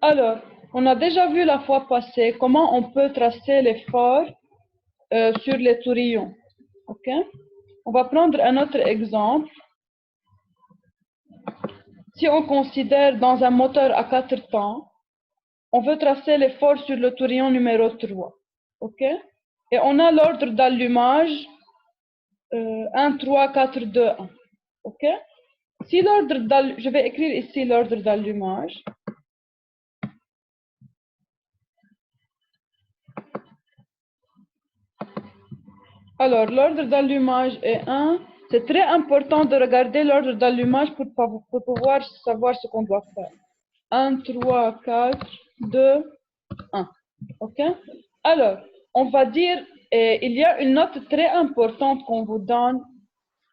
Alors, on a déjà vu la fois passée comment on peut tracer les forts sur les tourillons. Ok? On va prendre un autre exemple. Si on considère dans un moteur à 4 temps, on veut tracer les forts sur le tourillon numéro 3. Ok? Et on a l'ordre d'allumage 1, 3, 4, 2, 1. Ok? Si je vais écrire ici l'ordre d'allumage. Alors, l'ordre d'allumage est 1. C'est très important de regarder l'ordre d'allumage pour pouvoir savoir ce qu'on doit faire. 1, 3, 4, 2, 1. OK? Alors, on va dire, il y a une note très importante qu'on vous donne.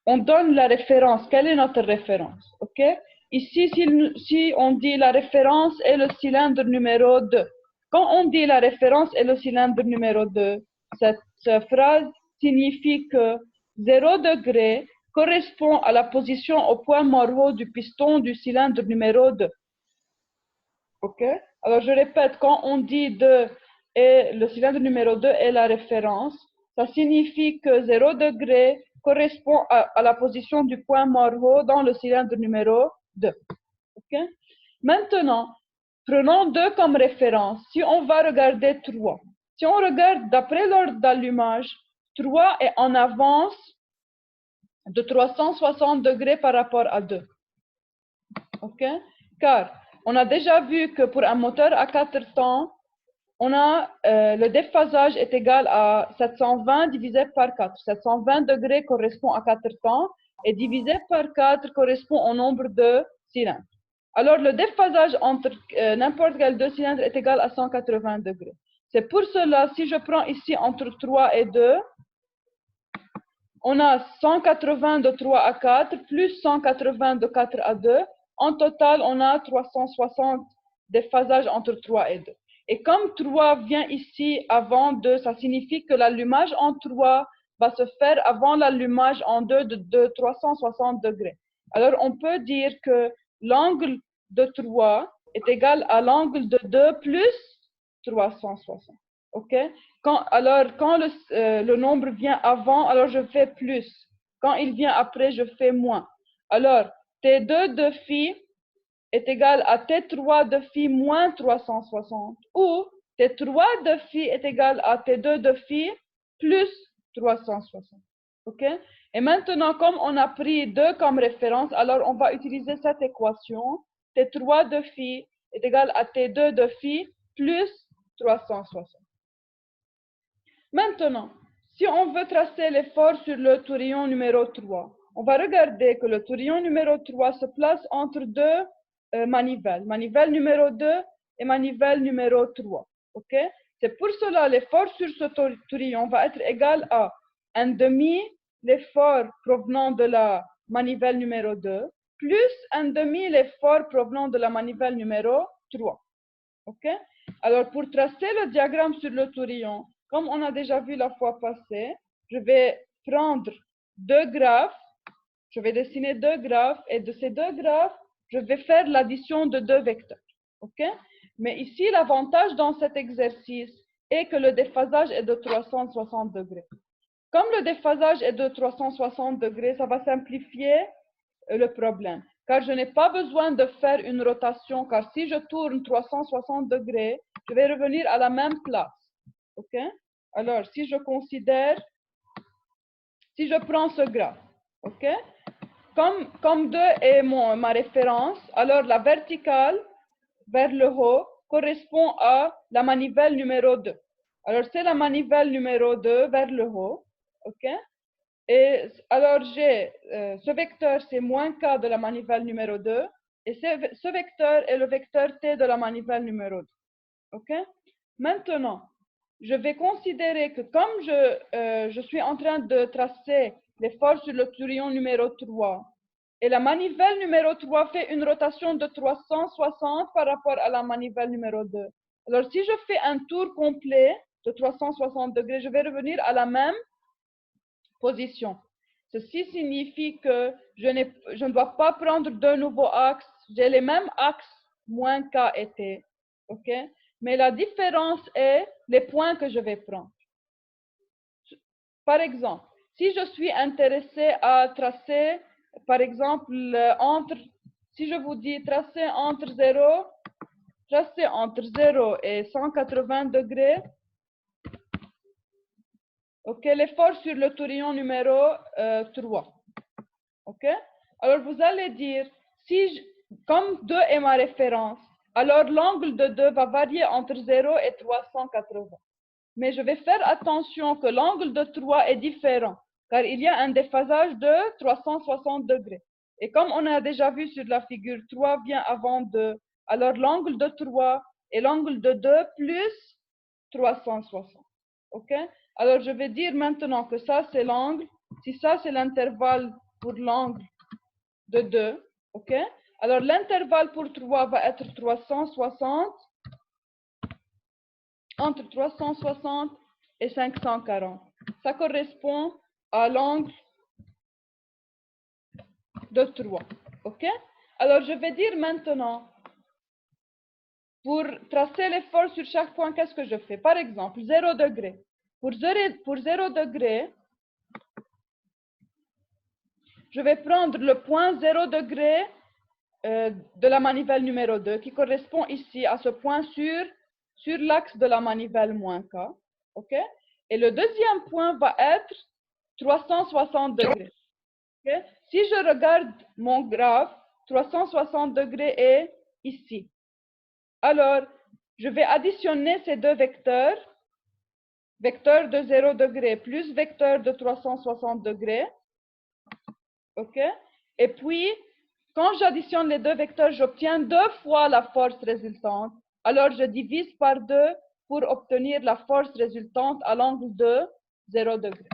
On donne la référence. Quelle est notre référence? OK? Ici, si on dit la référence est le cylindre numéro 2. Quand on dit la référence est le cylindre numéro 2, cette phrase signifie que 0 degré correspond à la position au point mort du piston du cylindre numéro 2. OK? Alors, je répète, quand on dit 2 et le cylindre numéro 2 est la référence, ça signifie que 0 degré correspond à la position du point mort dans le cylindre numéro 2. OK? Maintenant, prenons 2 comme référence. Si on va regarder 3, si on regarde d'après l'ordre d'allumage, 3 est en avance de 360 degrés par rapport à 2. OK? Car on a déjà vu que pour un moteur à 4 temps, on a le déphasage est égal à 720 divisé par 4. 720 degrés correspond à 4 temps et divisé par 4 correspond au nombre de cylindres. Alors le déphasage entre n'importe quel deux cylindres est égal à 180 degrés. C'est pour cela, si je prends ici entre 3 et 2, on a 180 de 3 à 4 plus 180 de 4 à 2. En total, on a 360 déphasages entre 3 et 2. Et comme 3 vient ici avant 2, ça signifie que l'allumage en 3 va se faire avant l'allumage en 2 de 360 degrés. Alors, on peut dire que l'angle de 3 est égal à l'angle de 2 plus 360. OK? Quand le nombre vient avant, alors je fais plus. Quand il vient après, je fais moins. Alors, T2 de phi est égal à T3 de phi moins 360. Ou T3 de phi est égal à T2 de phi plus 360. OK? Et maintenant, comme on a pris 2 comme référence, alors on va utiliser cette équation. T3 de phi est égal à T2 de phi plus 360. Maintenant, si on veut tracer l'effort sur le tourillon numéro 3, on va regarder que le tourillon numéro 3 se place entre deux manivelles. Manivelle numéro 2 et manivelle numéro 3. OK? C'est pour cela l'effort sur ce tourillon va être égal à 1 demi l'effort provenant de la manivelle numéro 2 plus 1 demi l'effort provenant de la manivelle numéro 3. OK? Alors, pour tracer le diagramme sur le tourillon, comme on a déjà vu la fois passée, je vais prendre deux graphes, je vais dessiner deux graphes, et de ces deux graphes, je vais faire l'addition de deux vecteurs. OK? Mais ici, l'avantage dans cet exercice est que le déphasage est de 360 degrés. Comme le déphasage est de 360 degrés, ça va simplifier le problème. Car je n'ai pas besoin de faire une rotation, car si je tourne 360 degrés, je vais revenir à la même place. OK? Alors, si je prends ce graphe, OK? Comme 2 est ma référence, alors la verticale vers le haut correspond à la manivelle numéro 2. Alors, c'est la manivelle numéro 2 vers le haut, OK? Et alors, j'ai ce vecteur, c'est moins k de la manivelle numéro 2, et ce vecteur est le vecteur t de la manivelle numéro 2. OK? Maintenant, je vais considérer que comme je suis en train de tracer les forces sur le tourillon numéro 3, et la manivelle numéro 3 fait une rotation de 360 par rapport à la manivelle numéro 2. Alors, si je fais un tour complet de 360 degrés, je vais revenir à la même position. Ceci signifie que je ne dois pas prendre de nouveaux axes. J'ai les mêmes axes, moins K et T. Ok? Mais la différence est les points que je vais prendre. Par exemple, si je suis intéressé à tracer, par exemple, si je vous dis tracer entre 0 et 180 degrés, ok, l'effort sur le tourillon numéro 3. Ok? Alors vous allez dire, comme 2 est ma référence, alors l'angle de 2 va varier entre 0 et 380. Mais je vais faire attention que l'angle de 3 est différent, car il y a un déphasage de 360 degrés. Et comme on a déjà vu sur la figure, 3 vient avant 2, alors l'angle de 3 est l'angle de 2 plus 360. Ok? Alors je vais dire maintenant que ça c'est l'angle, si ça c'est l'intervalle pour l'angle de 2, ok? Alors l'intervalle pour 3 va être 360, entre 360 et 540. Ça correspond à l'angle de 3, ok? Alors je vais dire maintenant, pour tracer l'effort sur chaque point, qu'est-ce que je fais? Par exemple, 0 degré. Pour 0 degré, je vais prendre le point 0 degré de la manivelle numéro 2 qui correspond ici à ce point sur l'axe de la manivelle moins K. Ok? Et le deuxième point va être 360 degrés. Okay? Si je regarde mon graphe, 360 degrés est ici. Alors, je vais additionner ces deux vecteurs, vecteur de 0 degré plus vecteur de 360 degrés. Ok? Et puis, quand j'additionne les deux vecteurs, j'obtiens 2 fois la force résultante. Alors, je divise par 2 pour obtenir la force résultante à l'angle de 0 degré.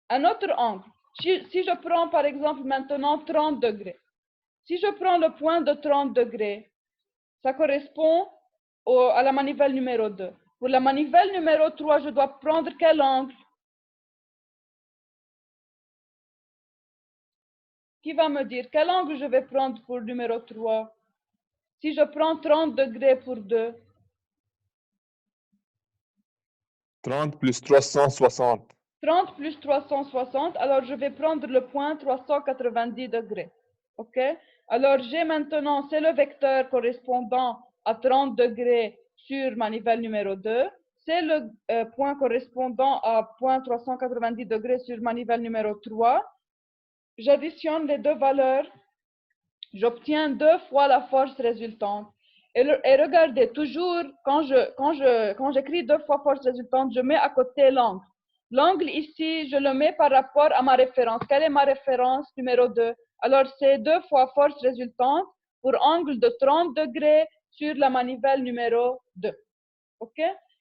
Un autre angle. Si je prends par exemple maintenant 30 degrés. Si je prends le point de 30 degrés, ça correspond à la manivelle numéro 2. Pour la manivelle numéro 3, je dois prendre quel angle? Qui va me dire quel angle je vais prendre pour numéro 3? Si je prends 30 degrés pour 2. 30 plus 360. 30 plus 360, alors je vais prendre le point 390 degrés. Ok? Alors j'ai maintenant, c'est le vecteur correspondant à 30 degrés sur manivelle numéro 2. C'est le point correspondant à point 390 degrés sur manivelle numéro 3. J'additionne les deux valeurs. J'obtiens 2 fois la force résultante. Et regardez, toujours, quand j'écris 2 fois force résultante, je mets à côté l'angle. L'angle ici, je le mets par rapport à ma référence. Quelle est ma référence numéro 2? Alors, c'est 2 fois force résultante pour angle de 30 degrés sur la manivelle numéro 2. OK?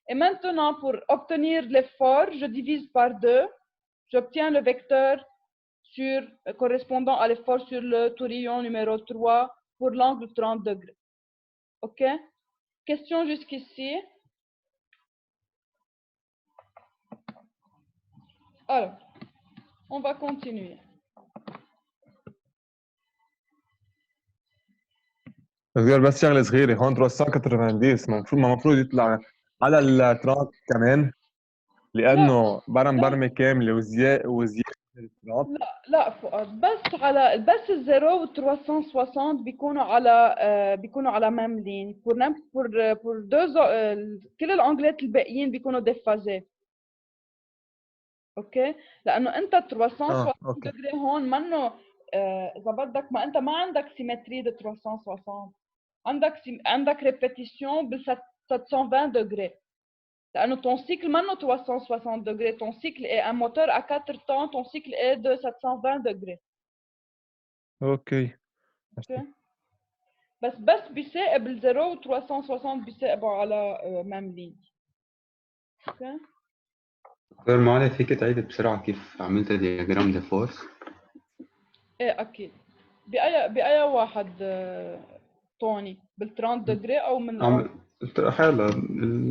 Et maintenant, pour obtenir l'effort, je divise par 2. J'obtiens le vecteur correspondant à l'effort sur le tourillon numéro 3 pour l'angle 30 degrés. OK? Question jusqu'ici. Alors, on va continuer. غير بس شغله صغيره هون 390 المفروض يطلع على ال 30 كمان لانه برمه كامله وزياده لا فؤاد، بس الزيرو و 360 بيكونوا على ميم لين pour deux كل الانجلات الباقيين بيكونوا ديفازي. اوكي؟ لانه انت 360 دغري هون منه اذا بدك، ما انت ما عندك سيمتري de 360، عندك ريبيتيشن بال 720 degrés. لأنه ton cycle maintenant 360 degrés, ton cycle est un moteur à 4 temps, ton cycle est de 720 degrés. اوكي. بس بيثاقب 0 و 360 بيثاقبوا على ميم لين. اوكي. دكتور معالي، فيك تعيد بسرعة كيف عملت دياجرام دي فورس؟ ايه اكيد. بأي واحد توني؟ بال 30 degrés او من حلو،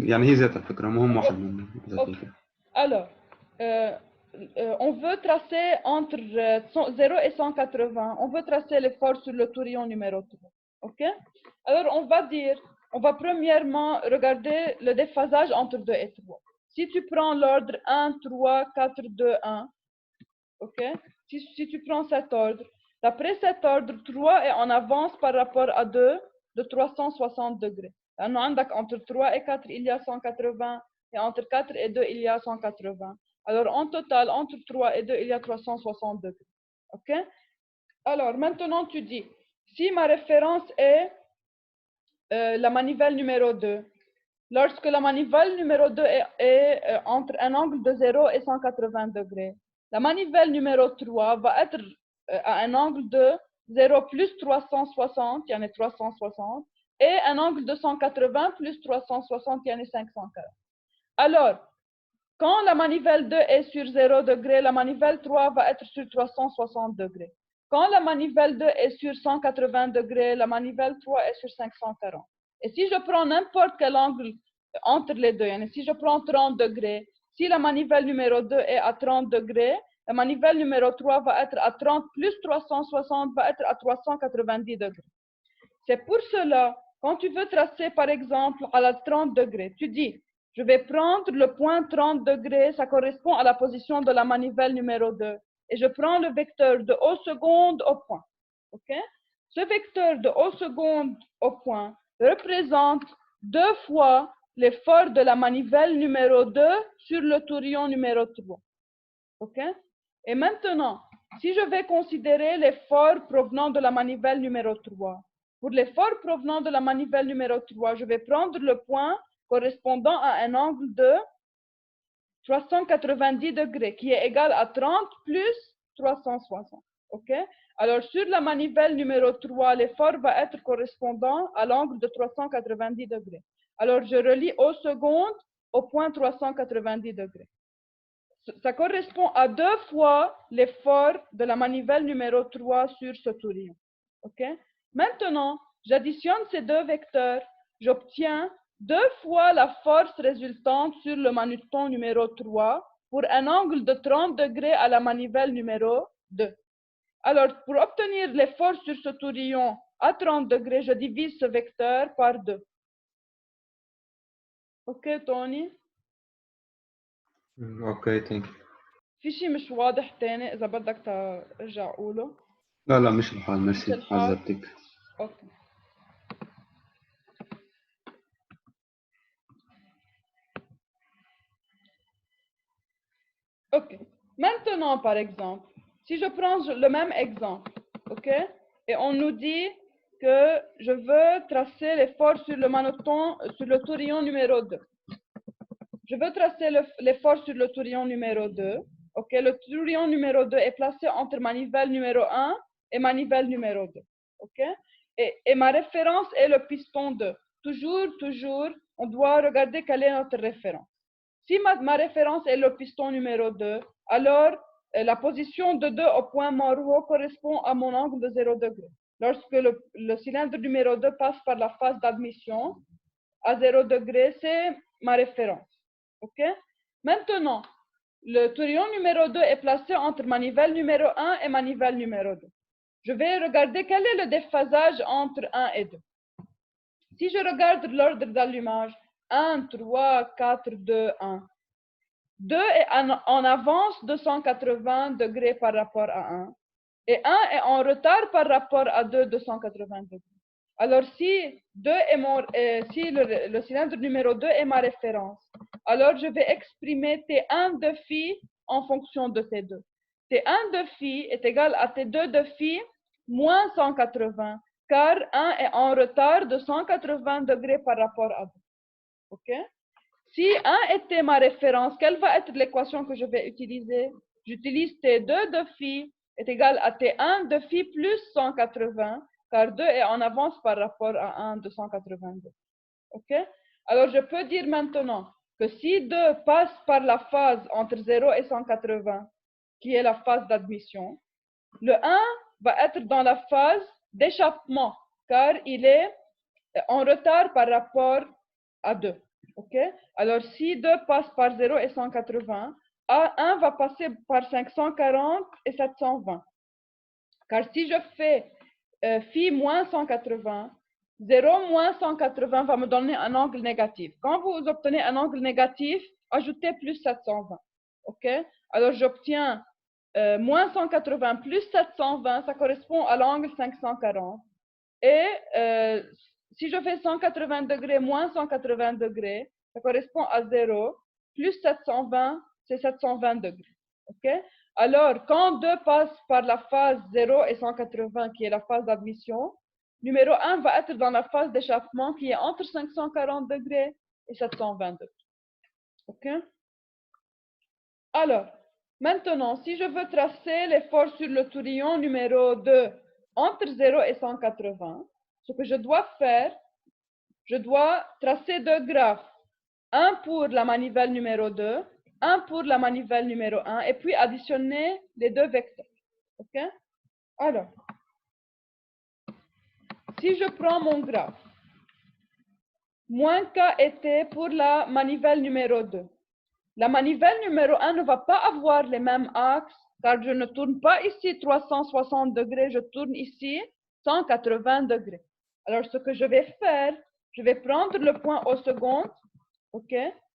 يعني هي ذات الفكرة، مهم واحد منهم. Alors, on veut tracer entre 0 et 180, on veut tracer l'effort sur le tourillon numéro 3. Ok? Alors, on va dire on va premièrement regarder le déphasage entre 2 et 3. Si tu prends l'ordre 1, 3, 4, 2, 1, ok? Si tu prends cet ordre, d'après cet ordre, 3 est en avance par rapport à 2 de 360 degrés. Entre 3 et 4, il y a 180, et entre 4 et 2, il y a 180. Alors, en total, entre 3 et 2, il y a 360 degrés. Ok? Alors, maintenant, tu dis, si ma référence est la manivelle numéro 2, lorsque la manivelle numéro 2 est entre un angle de 0 et 180 degrés, la manivelle numéro 3 va être à un angle de 0 plus 360, il y en a 360, et un angle de 180 plus 360, il y en a 540. Alors, quand la manivelle 2 est sur 0 degré, la manivelle 3 va être sur 360 degrés. Quand la manivelle 2 est sur 180 degrés, la manivelle 3 est sur 540. Et si je prends n'importe quel angle entre les deux, si je prends 30 degrés, si la manivelle numéro 2 est à 30 degrés, la manivelle numéro 3 va être à 30 plus 360 va être à 390 degrés. C'est pour cela, quand tu veux tracer par exemple à la 30 degrés, tu dis, je vais prendre le point 30 degrés, ça correspond à la position de la manivelle numéro 2. Et je prends le vecteur de O seconde au point. Ok? Ce vecteur de O seconde au point représente 2 fois l'effort de la manivelle numéro 2 sur le tourion numéro 3. Ok? Et maintenant, si je vais considérer l'effort provenant de la manivelle numéro 3, pour l'effort provenant de la manivelle numéro 3, je vais prendre le point correspondant à un angle de 390 degrés, qui est égal à 30 plus 360. Ok? Alors, sur la manivelle numéro 3, l'effort va être correspondant à l'angle de 390 degrés. Alors, je relie au seconde au point 390 degrés. Ça correspond à 2 fois l'effort de la manivelle numéro 3 sur ce tourion. Ok? Maintenant, j'additionne ces deux vecteurs, j'obtiens 2 fois la force résultante sur le manuton numéro 3 pour un angle de 30 degrés à la manivelle numéro 2. Alors, pour obtenir l'effort sur ce tourion à 30 degrés, je divise ce vecteur par 2. Ok, Tony? اوكي ثانك يو. في شيء مش واضح تاني إذا بدك ترجع قوله. لا لا مش الحال، ميرسي الحال. عذبتك. Ok. Ok. Maintenant, par exemple, si je prends le même exemple, ok, et on nous dit que je veux tracer l'effort sur le manuton, sur le tourion numéro 2. Je veux tracer l'effort sur le tourion numéro 2. Ok, le tourion numéro 2 est placé entre manivelle numéro 1 et manivelle numéro 2. Ok, et ma référence est le piston 2. Toujours, on doit regarder quelle est notre référence. Si ma référence est le piston numéro 2, alors la position de 2 au point Morveau correspond à mon angle de 0 degré. Lorsque le cylindre numéro 2 passe par la phase d'admission à 0 degré, c'est ma référence. Ok? Maintenant, le tourion numéro 2 est placé entre manivelle numéro 1 et manivelle numéro 2. Je vais regarder quel est le déphasage entre 1 et 2. Si je regarde l'ordre d'allumage, 1, 3, 4, 2, 1. 2 est en avance de 180 degrés par rapport à 1. Et 1 est en retard par rapport à 2 de 180 degrés. Alors, si, si le cylindre numéro 2 est ma référence, alors je vais exprimer T1 de phi en fonction de T2. T1 de phi est égal à T2 de phi moins 180, car 1 est en retard de 180 degrés par rapport à 2. OK? Si 1 était ma référence, quelle va être l'équation que je vais utiliser? J'utilise T2 de phi est égal à T1 de phi plus 180, car 2 est en avance par rapport à 1 de 182. OK? Alors, je peux dire maintenant que si 2 passe par la phase entre 0 et 180, qui est la phase d'admission, le 1 va être dans la phase d'échappement, car il est en retard par rapport à 2. OK? Alors, si 2 passe par 0 et 180, A1 va passer par 540 et 720. Car si je fais phi moins 180, 0 moins 180 va me donner un angle négatif. Quand vous obtenez un angle négatif, ajoutez plus 720. OK? Alors, j'obtiens moins 180 plus 720, ça correspond à l'angle 540. Et si je fais 180 degrés moins 180 degrés, ça correspond à 0, plus 720, c'est 720 degrés. OK? Alors, quand 2 passe par la phase 0 et 180, qui est la phase d'admission, numéro 1 va être dans la phase d'échappement qui est entre 540 degrés et 720 degrés. OK? Alors, maintenant, si je veux tracer les forces sur le tourillon numéro 2 entre 0 et 180, ce que je dois faire, je dois tracer deux graphes. Un pour la manivelle numéro 2, un pour la manivelle numéro 1, et puis additionner les deux vecteurs. OK? Alors, si je prends mon graphe, moins K était pour la manivelle numéro 2. La manivelle numéro 1 ne va pas avoir les mêmes axes, car je ne tourne pas ici 360 degrés, je tourne ici 180 degrés. Alors, ce que je vais faire, je vais prendre le point au seconde, OK?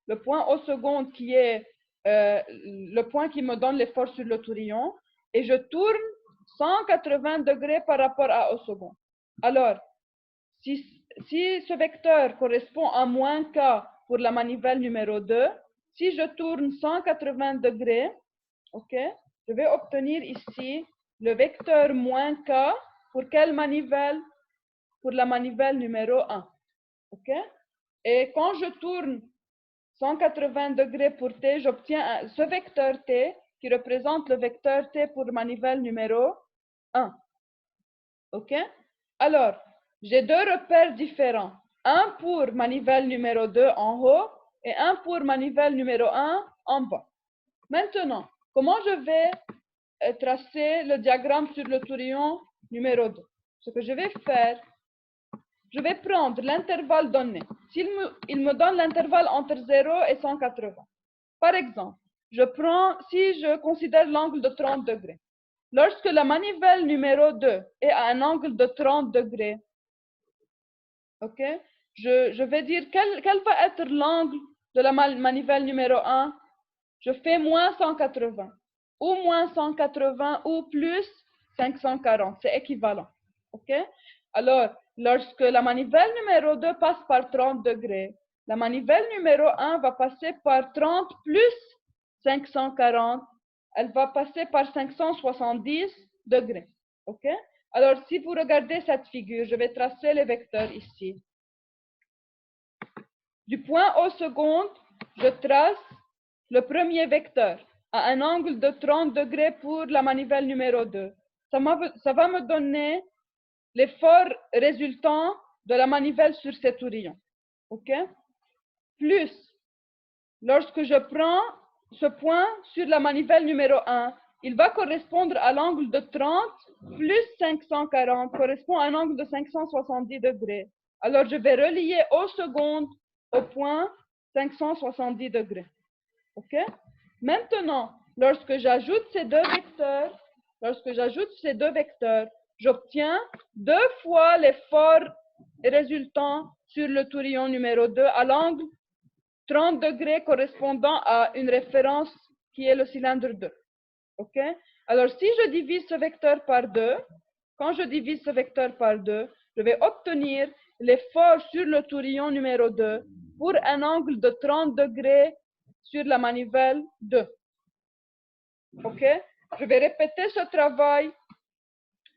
Le point au seconde qui est le point qui me donne les forces sur le tourillon, et je tourne 180 degrés par rapport à au second. Alors, si ce vecteur correspond à moins K pour la manivelle numéro 2, si je tourne 180 degrés, OK, je vais obtenir ici le vecteur moins K pour quelle manivelle? Pour la manivelle numéro 1. OK? Et quand je tourne 180 degrés pour T, j'obtiens ce vecteur T qui représente le vecteur T pour manivelle numéro 1. OK? Alors, j'ai deux repères différents. Un pour manivelle numéro 2 en haut et un pour manivelle numéro 1 en bas. Maintenant, comment je vais tracer le diagramme sur le tourillon numéro 2? Ce que je vais faire, je vais prendre l'intervalle donné. Il me donne l'intervalle entre 0 et 180. Par exemple, si je considère l'angle de 30 degrés. Lorsque la manivelle numéro 2 est à un angle de 30 degrés, OK, je vais dire quel va être l'angle de la manivelle numéro 1. Je fais moins 180, ou moins 180, ou plus 540, c'est équivalent. OK? Alors, lorsque la manivelle numéro 2 passe par 30 degrés, la manivelle numéro 1 va passer par 30 plus 540, elle va passer par 570 degrés. OK? Alors, si vous regardez cette figure, je vais tracer les vecteurs ici. Du point au second, je trace le premier vecteur à un angle de 30 degrés pour la manivelle numéro 2. Ça va me donner l'effort résultant de la manivelle sur cet tourillon. OK? Plus, lorsque je prends ce point sur la manivelle numéro 1, il va correspondre à l'angle de 30 plus 540 correspond à un angle de 570 degrés. Alors, je vais relier au second au point 570 degrés. OK? Maintenant, lorsque j'ajoute ces deux vecteurs, j'obtiens 2 fois l'effort résultant sur le tourillon numéro 2 à l'angle 30 degrés correspondant à une référence qui est le cylindre 2. OK? Alors, si je divise ce vecteur par 2, quand je divise ce vecteur par 2, je vais obtenir l'effort sur le tourillon numéro 2 pour un angle de 30 degrés sur la manivelle 2. OK? Je vais répéter ce travail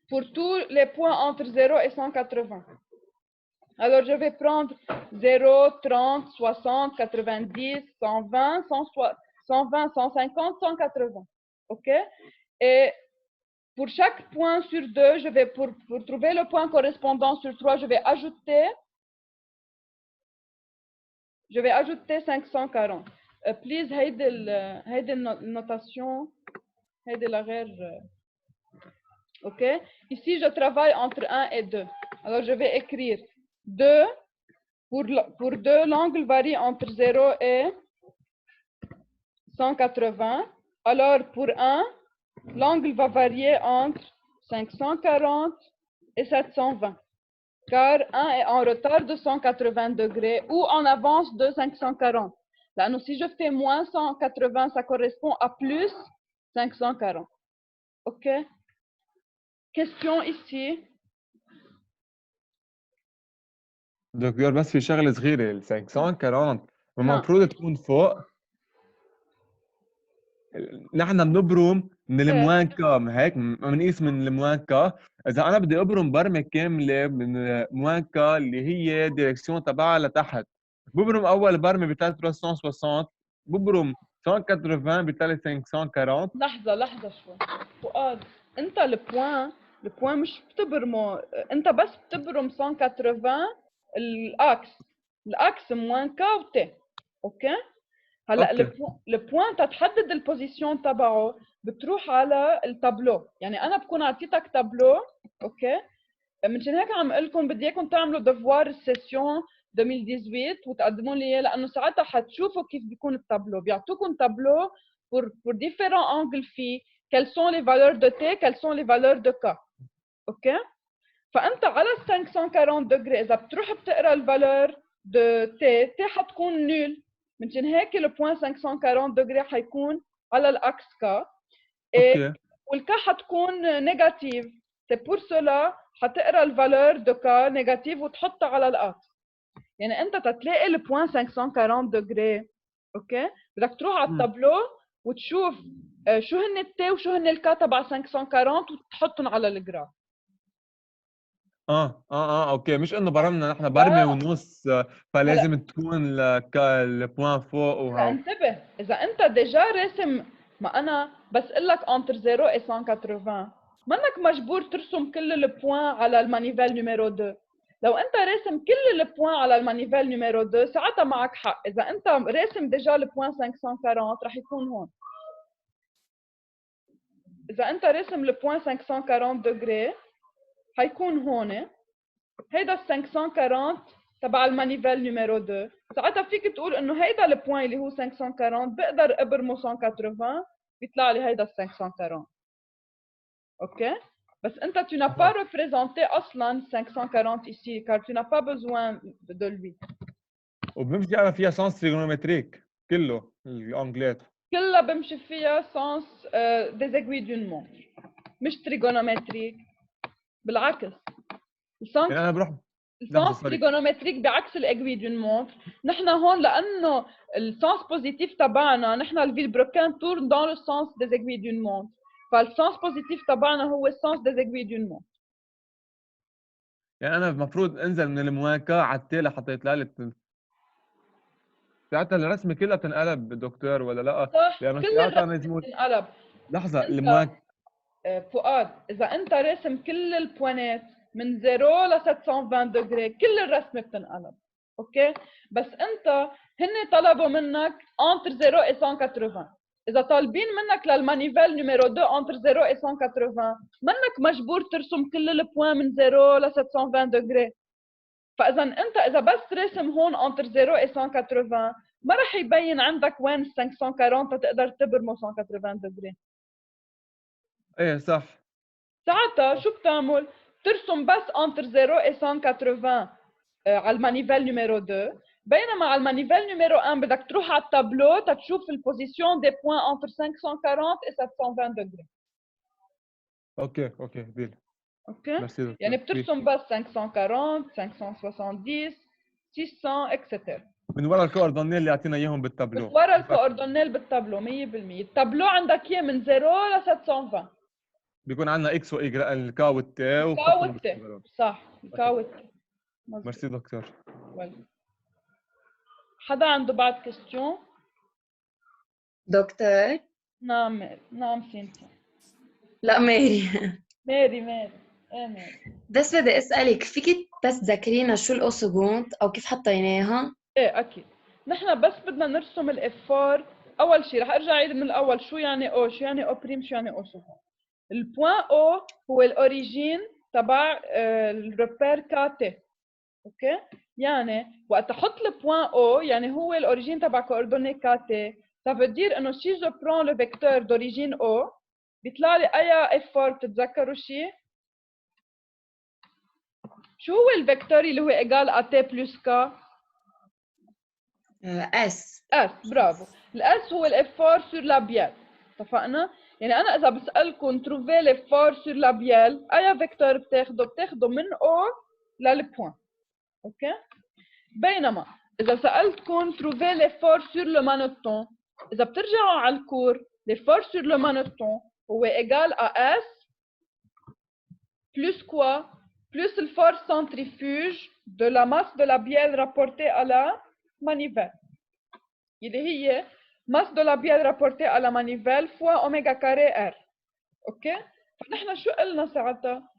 pour tous les points entre 0 et 180. Alors, je vais prendre 0, 30, 60, 90, 120, 120, 150, 180. OK? Et pour chaque point sur 2, je vais, pour trouver le point correspondant sur 3, je vais ajouter 540. Please, هيدي النوتation, هيدي la غير. OK? Ici, je travaille entre 1 et 2. Alors, je vais écrire 2. Pour 2, l'angle varie entre 0 et 180. Alors, pour 1, l'angle va varier entre 540 et 720. car 1 est en retard de 180 degrés ou en avance de 540. Là, si je fais moins 180, ça correspond à plus 540. OK? Question ici. دكتور بس في شغله صغيره ال 540 نعم. المفروض تكون فوق. نحن بنبرم من الموان كام هيك بنقيس من الموان كا. اذا انا بدي ابرم برمه كامله من موان كا اللي هي ديركسيون تبعها لتحت، ببرم اول برمه ب 360 ببرم 180 ب 540. لحظة شوي. فؤاد، انت البوان مش بتبرمه، انت بس بتبرم 180 الاكس موان كا وتي. اوكي؟ هلا البوان تتحدد البوزيشن تبعه بتروح على التابلو، يعني انا بكون اعطيتك تابلو. اوكي؟ منشان هيك عم اقول لكم بدي اياكم تعملوا ديفوار السيسيون 2018 وتقدموا لي اياه، لانه ساعتها حتشوفوا كيف بيكون التابلو. بيعطوكم تابلو pour différents angles phi quelles sont les valeurs de t, quelles sont les valeurs de k. اوكي؟ فانت على ال 540 دغري اذا بتروح بتقرا الفالور دو تي حتكون نول، منشان هيك البوان 540 دغري حيكون على الاكس كا. اوكي. والكا حتكون نيجاتيف، سي بور سولا حتقرا الفالور دو كا نيجاتيف وتحطها على الاكس. يعني انت تتلاقي البوان 540 دغري، اوكي، بدك تروح على التابلو وتشوف شو هن التي وشو هن الكا تبع 540 وتحطهم على الجراف. اوكي، مش انه برمنا نحن برمه ونص فلازم تكون البوان فوق وهو. انتبه، اذا انت ديجا راسم، ما انا بس اقول لك انتر 0 و 180 منك مجبور ترسم كل البوان على المانيفال نيميرو 2. لو انت راسم كل البوان على المانيفال نيميرو 2 ساعتها معك حق. اذا انت راسم ديجا البوان 540 رح يكون هون. اذا انت راسم البوان 540 دغري حيكون هون. هيدا ال 540 تبع المانيفال نيميرو 2. ساعتها فيك تقول انه هيدا البوين اللي هو 540 بقدر ابرمه 180 بيطلع لي هيدا ال 540. اوكي؟ بس انت tu n'as pas représenté اصلا 540 ici car tu n'as pas besoin de lui. وبمشي على فيها سانس تريغونومتريك كله الانجلات كلها بمشي فيها سانس des aiguilles d'une montre، مش تريغونومتريك. بالعكس السانس يعني انا بروح السانس تريغونومتريك بعكس الاجوي دون مونتر. نحن هون لانه السانس بوزيتيف تبعنا نحن الفيلبروكان تورن دون لو سانس ديز اجوي دون مونتر، فالسانس بوزيتيف تبعنا هو السانس ديز اجوي دون مونتر. يعني انا المفروض انزل من المواكا على التيلة حطيت لها ساعتها الرسمه كلها بتنقلب دكتور ولا لا؟ صح، لانه كل ساعتها الرسمه بتنقلب. لحظه المواكا فؤاد، اذا انت راسم كل البوانات من 0 ل 720 دغري كل الرسمه بتنقلب. اوكي؟ بس انت هن طلبوا منك انتر 0 و 180. اذا طالبين منك للمانيفال نيميرو 2 انتر 0 و 180 منك مجبور ترسم كل البوان من 0 ل 720 دغري. فاذا انت اذا بس راسم هون انتر 0 و 180 ما رح يبين عندك وين ال 540 تقدر تبرمه 180 دغري. ايه صح. ساعتها شو بتعمل؟ ترسم بس انتر 0 و 180 على المانيفال نيميرو 2، بينما على المانيفال نيميرو 1 بدك تروح على التابلو تشوف البوزيشن دي بوين انتر 540 و 720 دغري. اوكي ديل. اوكي؟ ميرسي. يعني بترسم بس 540 570 600 اكسترا من ورا الكوردونيل اللي اعطينا اياهم بالتابلو. من ورا الكوردونيل بالتابلو 100%. التابلو عندك اياه من 0 ل 720 بيكون عندنا اكس واي الكا والتي الكا والتي. صح، الكا والتي. ميرسي دكتور. حدا عنده بعد كيستيون؟ دكتور؟ نعم سينتيا. لا ماري. ماري ايه ماري. بس بدي اسالك فيك بس تذكرينا شو الاوسوغونت او كيف حطيناها؟ ايه اكيد. نحن بس بدنا نرسم الافار. اول شيء رح ارجع اعيد من الاول شو يعني او، شو يعني او بريم، شو يعني او سوغون. البوان او هو الاوريجين تبع الريبير كاتي. اوكي؟ يعني وقت احط البوان او يعني هو الاوريجين تبع كوردوني كاتي، ça veut dire انه si je prends le vecteur d'origine O بيطلع لي اي افار. بتتذكروا شيء؟ شو هو الفيكتور اللي هو ايجال ا تي بلس كا؟ اس. اس، برافو. الاس هو الافار سور لابيال، اتفقنا؟ يعني انا اذا بسالكم تروفي لافار سور لابيال اي فيكتور بتاخده من او للبوان، اوكي؟ بينما اذا سالتكم تروفي لافار سور لو مانوتون، اذا بترجعوا على الكور لافار سور لو مانوتون هو ايجال ا اس plus quoi? Plus le force centrifuge de la masse de la bielle rapportée à la manivelle. اللي هي masse de la bielle rapportée à la manivelle fois oméga carré R. اوكي؟ فنحن شو قلنا ساعتها؟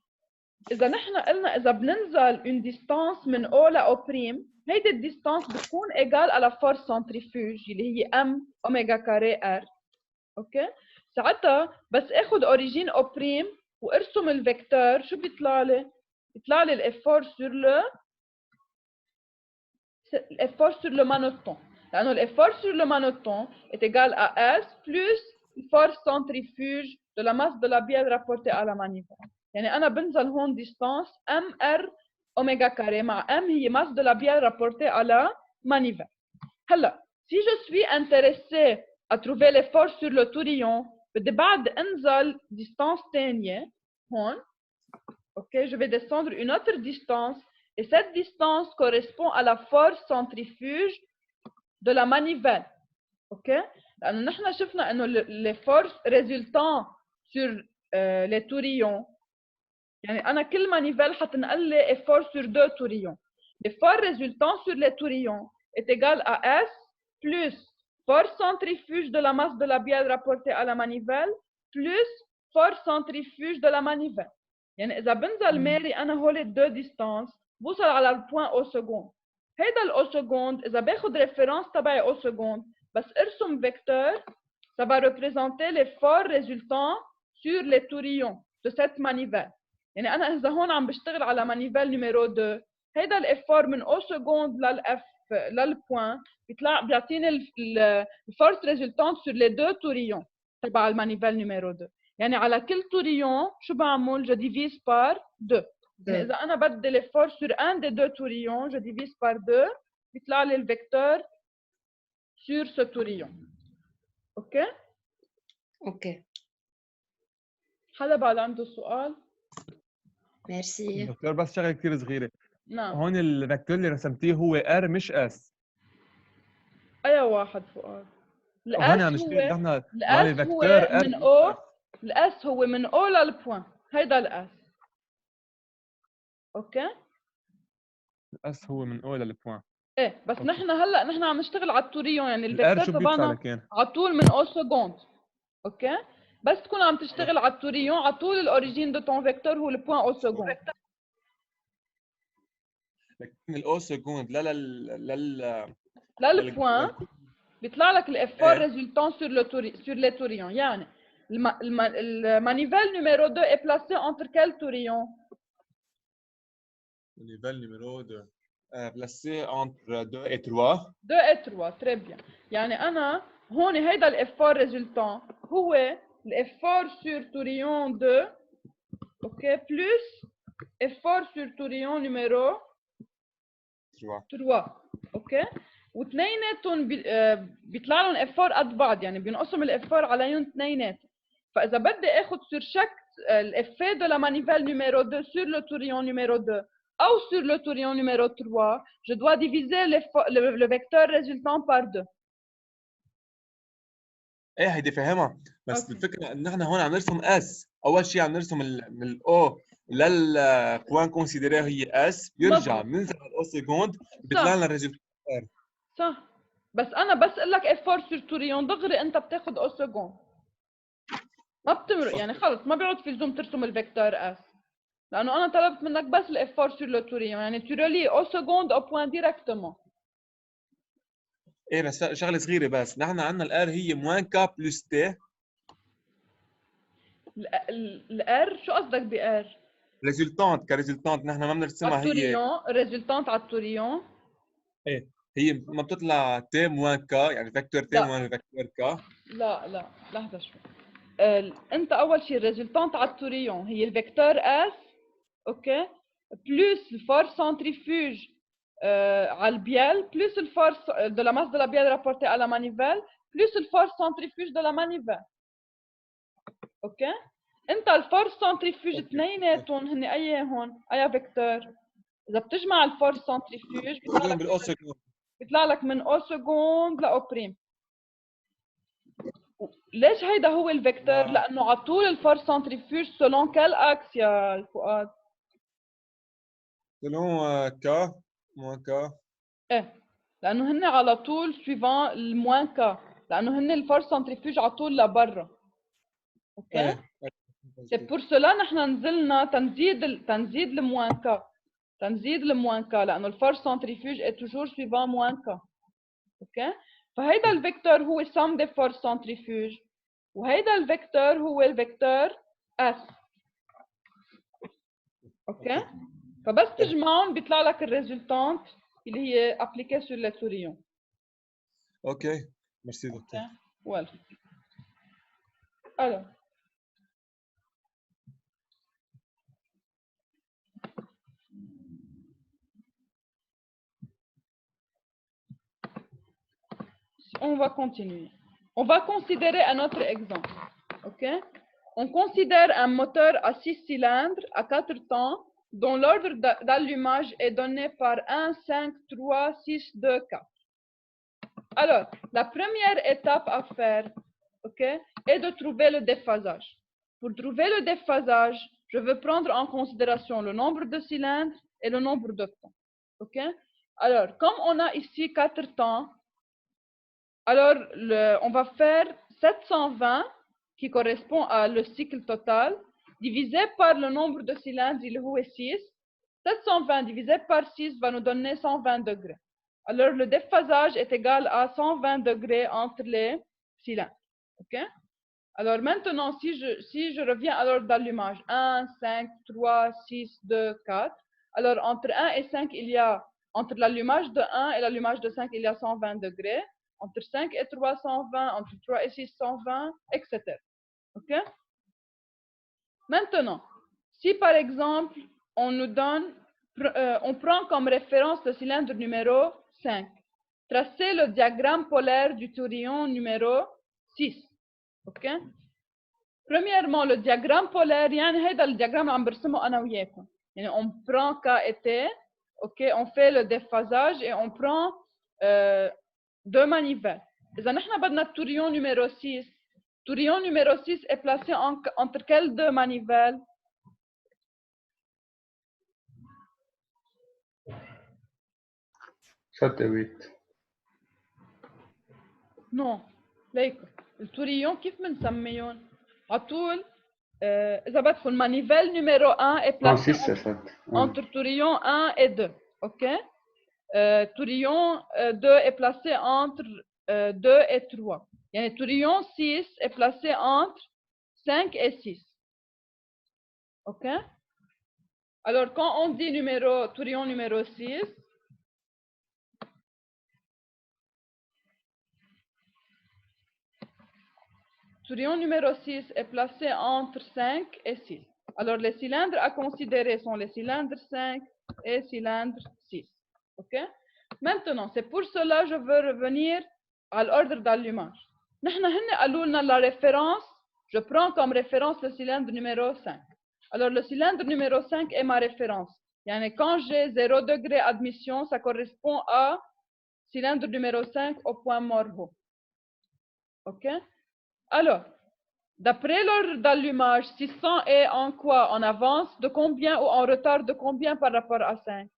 إذا نحن قلنا إذا بننزل une distance من O ل O'، هيدي الديستانس بتكون égal à la force centrifuge اللي هي M oméga carré R. اوكي؟ ساعتها بس اخذ اوريجين O' وارسم الفيكتور، شو بيطلع لي؟ بيطلع لي الافور sur le manoton. لأنه الeffort sur le manoton est égal à S plus force centrifuge de la masse de la bielle rapportée à la manivelle. يعني أنا بنزل هون distance mr oméga carré مع m هي masse de la bielle rapportée à la manivelle. هلا si je suis intéressé à trouver l'effort sur le tourillon بدي بعد انزل distance تانية هون. Ok, je vais descendre une autre distance et cette distance correspond à la force centrifuge de la manivelle. Ok, لأنه نحن شفنا إنه les forces résultant sur les tourillons، يعني أنا كل manivelle حتنقل لي effort sur deux tourillons. L'effort résultant sur les tourillons est égal à S plus force centrifuge de la masse de la bielle rapportée à la manivelle plus force centrifuge de la manivelle. يعني إذا بنزل ماري أنا هول الدو ديستانس بوصل على البوان أو سكوند. هيدا الأو سكوند إذا باخد ريفيرنس تبعي أو سكوند بس ارسم فيكتور ça va représenter l'effort résultant sur les tourillons de cette manivelle. يعني أنا إذا هون عم بشتغل على manivelle numéro 2 هيدا الإفور من أو سكوند للإف للبوان بيعطيني الفورس résultante sur les deux tourillons تبع المانيفيل numéro 2. يعني على كل tourillon شو بعمل؟ je divise par 2. يعني إذا أنا بدي l'effort sur un des deux tourillons je divise par 2 بيطلع لي الفيكتور sur ce tourillon. اوكي؟ اوكي. حدا بعد عنده سؤال؟ ميرسي. دكتور بس شغله كثير صغيره. نعم. هون الفيكتور اللي رسمتيه هو ار مش اس. أي واحد فؤاد؟ هون عم الأس هو نشتغل نحن مع الأس هو الفيكتور من أو، الأس هو من أو للبوان، هيدا الأس. اوكي؟ الاس هو من او للبوان. ايه بس أوكي. نحن هلا نحن عم نشتغل على التوريون، يعني الار الفيكتور شو بيطلع تبعنا لكان؟ على طول من او سكوند. اوكي؟ بس تكون عم تشتغل على التوريون على طول الاوريجين دو تون فيكتور هو البوان او سكوند. لكن الاو سكوند لا للبوان بيطلع لك الافور إيه. ريزولتون sur les tourillons. يعني المانيفيل نيميرو 2 est placé entre quel tourillon؟ manivelle numéro 2 placé entre 2 et 3. 2 et 3 très bien. يعني أنا هون هيدا الإفور ريزولتون هو الإفور sur tourillon 2 اوكي plus إفور sur tourillon numéro 3 اوكي، واثنيناتهم بيطلع لهم إفور قد بعض، يعني بينقسم الإفور عليهم اثنيناتهم. فإذا بدي آخذ sur chaque l'effet de la manivelle numéro 2 sur le tourillon numéro 2 ou sur le tourillon numéro 3, je dois diviser le vecteur résultant par 2. ايه هيدي فاهمها، بس أوكي. الفكره ان احنا هون عم نرسم اس. اول شيء عم نرسم من الاو للبوان كونسيديري هي اس، بيرجع بننزل على الاو سكوند بيطلع لنا الريزلت. صح، بس انا بس اقول لك افور سور توريون دغري انت بتاخذ او سكوند، ما بتمرق يعني خلص ما بيعود في لزوم ترسم الفيكتور اس، لانه انا طلبت منك بس الافور سور لو توريون، يعني tu relis au seconde au point directement. ايه بس شغله صغيره، بس نحن عندنا الار هي موان كا بلس تي. الار شو قصدك بار؟ ريزلتانت كريزلتانت نحن ما بنرسمها هي التوريون ريزلتانت على التوريون. ايه هي ما بتطلع تي موان كا، يعني فيكتور تي موان فيكتور كا. لا لحظه شوي. انت اول شيء الريزلتانت على التوريون هي الفيكتور اس اوكي plus le force centrifuge à le bielle, plus le force de la masse de la bielle rapportée à la manivelle, plus le force centrifuge de la manivelle. OK? انت الفورس سنتريفيوج اثنيناتهم هن اي هون اي فيكتور. اذا بتجمع الفورس سنتريفيوج بيطلع لك من او سكوند لاو بريم. ليش هيدا هو الفيكتور؟ لانه على طول الفورس سنتريفيوج سولون كال اكس يا فؤاد؟ سولون كا موان كا. ايه لانه هن على طول سويفون الموان كا، لانه هن الفورس سنتريفيوج على طول لبرا. اوكي؟ C'est pour cela نحن نزلنا تنزيد الموان كا، تنزيد الموان كا، لأنه الفورس سنتريفيوج est toujours suivant موان كا. اوكي؟ فهيدا الفيكتور هو sum des forces centrifuges، وهيدا الفيكتور هو الفيكتور S. اوكي؟ فبس تجمعهم بيطلع لك الريزلتانت اللي هي appliquée sur les tourions. اوكي، ميرسي دكتور. Voilà. Alors. On va continuer. On va considérer un autre exemple. OK? On considère un moteur à 6 cylindres à 4 temps dont l'ordre d'allumage est donné par 1, 5, 3, 6, 2, 4. Alors, la première étape à faire, OK, est de trouver le déphasage. Pour trouver le déphasage, je veux prendre en considération le nombre de cylindres et le nombre de temps. OK? Alors, comme on a ici 4 temps, alors, on va faire 720 qui correspond à le cycle total, divisé par le nombre de cylindres, il est 6. 720 divisé par 6 va nous donner 120 degrés. Alors, le déphasage est égal à 120 degrés entre les cylindres. OK? Alors, maintenant, si je reviens à l'ordre d'allumage, 1, 5, 3, 6, 2, 4. Alors, entre 1 et 5, entre l'allumage de 1 et l'allumage de 5, il y a 120 degrés. Entre 5 et 3, 120, entre 3 et 6, 120, etc. OK? Maintenant, si par exemple, on nous donne, on prend comme référence le cylindre numéro 5, tracez le diagramme polaire du tourion numéro 6. OK? Premièrement, le diagramme polaire, يعني هيدا الدياجرام عم برسمه أنا وياكم. يعني on prend K et T, OK? On fait le déphasage et on prend deux manivelles. إذا نحن بدنا التوريون numéro 6, tourion numéro 6 est placé entre quelles deux manivelles? Non, ليكو التوريون كيف بنسميهم؟ على طول إذا بدكم manivelle numéro 1 est placée entre tourion 1 et 2, OK? Tourion 2 est placé entre 2 et 3. Et tourion 6 est placé entre 5 et 6. OK? Alors, quand on dit tourion numéro 6, tourion numéro 6 est placé entre 5 et 6. Alors, les cylindres à considérer sont les cylindres 5 et cylindre 6. OK? Maintenant, c'est pour cela que je veux revenir à l'ordre d'allumage. Nous avons la référence, je prends comme référence le cylindre numéro 5. Alors, le cylindre numéro 5 est ma référence. Quand j'ai 0 degré admission, ça correspond à cylindre numéro 5 au point Morveau. OK? Alors, d'après l'ordre d'allumage, 600 est en quoi? En avance de combien ou en retard de combien par rapport à 5?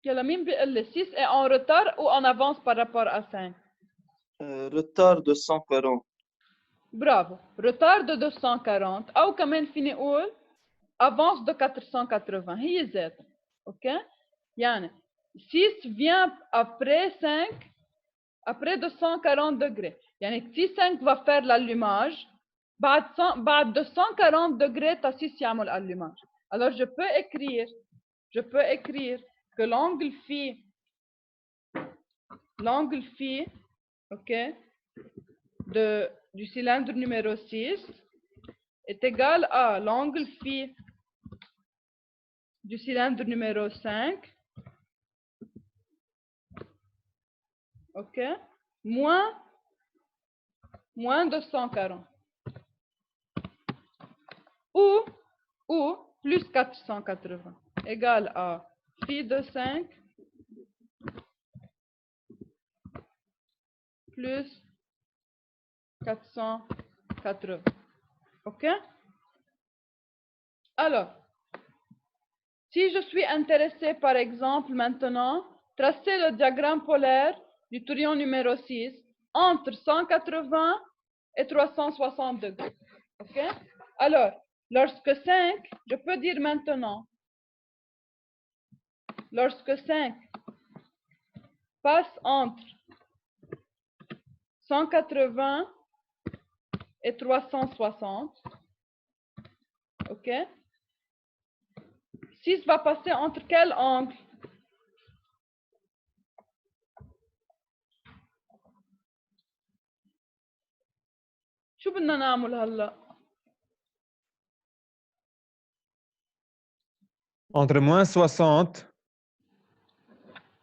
يلا مين بيقول لي 6 est en retard ou en avance par rapport à 5? Retard de 140. Bravo. Retard de 240 أو كمان فيني أقول avance de 480 هي ذاتها. OK? يعني 6 vient après 5 après 240 degrés. يعني si 5 va faire l'allumage بعد 240 degrés ta 6 يعمل allumage. Alors je peux écrire que l'angle phi l'angle phi, ok, du cylindre numéro 6 est égal à l'angle phi du cylindre numéro 5, ok, moins 240. Ou plus 480 égale à phi de 5 plus 480. OK? Alors, si je suis intéressé, par exemple, maintenant, tracer le diagramme polaire du tourbillon numéro 6 entre 180 et 360 degrés. OK? Alors, lorsque 5, je peux dire maintenant, lorsque 5 passe entre 180 et 360, ok? 6 va passer entre quel angle? شو بدنا نعمل هلا؟ entre moins 60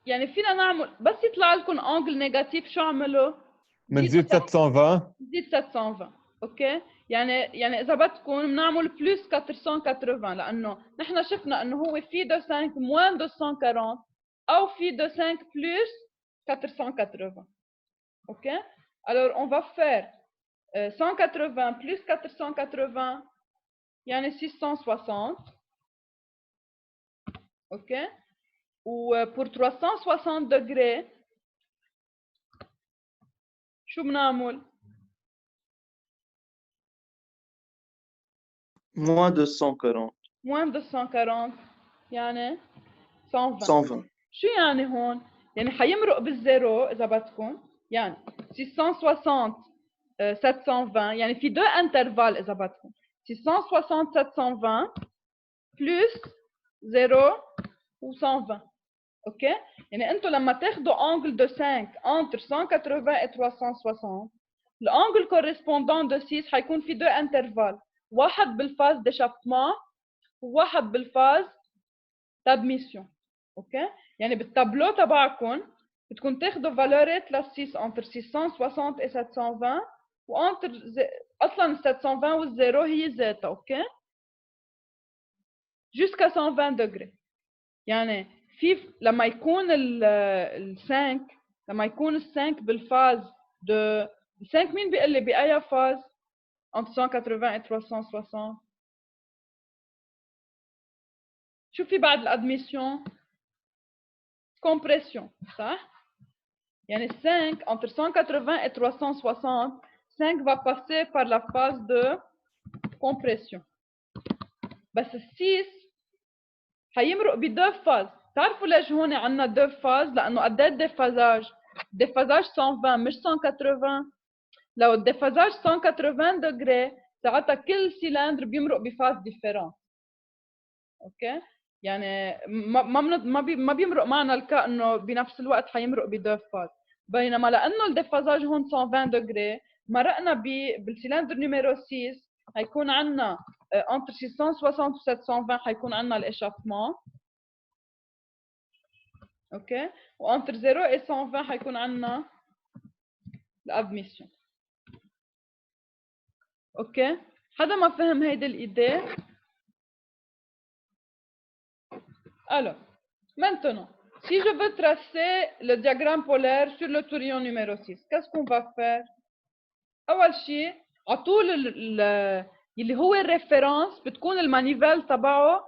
يعني فينا نعمل بس يطلع لكم انجل نيجاتيف شو اعمله؟ بنزيد 720 نزيد 720 اوكي؟ يعني اذا بدكم بنعمل بلس 480 لانه نحن شفنا انه هو في دو 5 موان 240 او في دو 5 بلس 480. اوكي؟ alors on va faire 180 plus 480 يعني 660. OK? Ou pour 360 degrés شو بنعمل؟ Moins 240. moins 240 يعني 120. 120. شو يعني هون؟ يعني حيمرق بالزيرو إذا بدكم، يعني 660 720 يعني في دو انترفال إذا بدكم 660 720 plus 0 و 120. اوكي؟ يعني انتم لما تاخذوا انجل دو 5 entre 180 et 360 الانجل كورسبوندون دو 6 حيكون في دو انترفال، واحد بالفاز d'échappement وواحد بالفاز d'admission. اوكي؟ يعني بالتابلو تبعكم بدكم تاخذوا فالورات لل 6 entre 660 et 720 وانتر اصلا 720 والزيرو هي ذاتها. اوكي؟ jusqu'à 120 degrés. يعني في لما يكون ال5 لما يكون ال5 بالفاز de ال5 مين بيقول لي بأي فاز entre 180 et 360؟ شو في بعد الادميسيون؟ كومبريسيون صح؟ يعني 5 entre 180 et 360 5 va passer par la phase de compression. بس ال6 حيمرق بدو فاز. تعرفوا ليش هون عندنا دو فاز؟ لانه قد ايه الديفازاج؟ الديفازاج 120 مش 180. لو الديفازاج 180 degrés ساعتها كل سيلندر بيمرق بفاز ديفيرون. اوكي؟ يعني ما بيمرق معنا الكا انه بنفس الوقت حيمرق بدو فاز. بينما لانه الديفازاج هون 120 degrés مرقنا بالسيلندر نيميرو 6 حيكون عندنا entre 660 و 720 حيكون عندنا الاشافمون. اوكي؟ وانتر 0 et 120 حيكون عندنا الادميسيون. اوكي؟ حدا ما فهم هيدي الايديه؟ Alors, maintenant, si je veux tracer le diagramme polaire sur le tourbillon numéro 6, qu'est-ce qu'on va faire? أول شيء على طول اللي هو الريفرنس بتكون المانيفال تبعه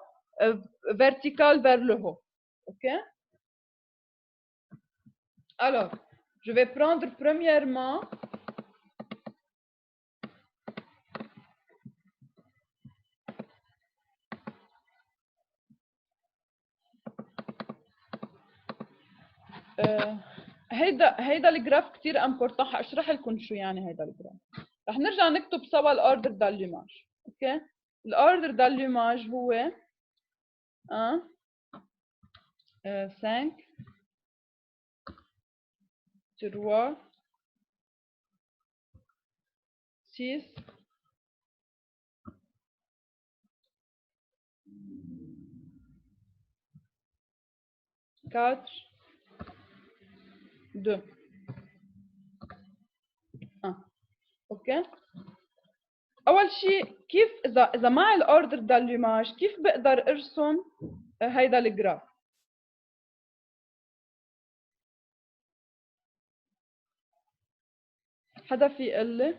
vertical vers le haut. OK? Alors, je vais prendre premièrement هيدا الجراف كتير امبورطون. حاشرح لكم شو يعني هيدا الجراف. رح نرجع نكتب سوا الاوردر داليوماج. اوكي؟ الاوردر داليوماج هو 1 5 3 6 4 2 1. اوكي، اول شيء كيف اذا معي الاوردر داليوماج كيف بقدر ارسم هيدا الجراف؟ حدا في يقول لي؟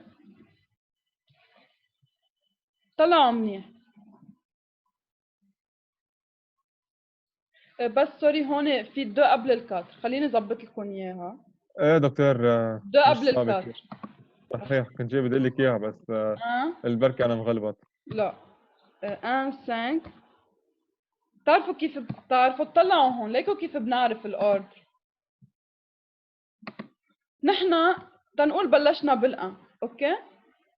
طلعوا منيح. بس سوري هون في 2 قبل الكاتر، خليني اظبط لكم اياها. ايه دكتور 2 مش قبل صعبة الكاتر. كتير. صحيح كنت جاي بدي اقول لك اياها بس البركة انا مغلبط. لا 1 5. بتعرفوا كيف تطلعوا هون، ليكوا كيف بنعرف الاوردر. نحن تنقول بلشنا بالان، اوكي؟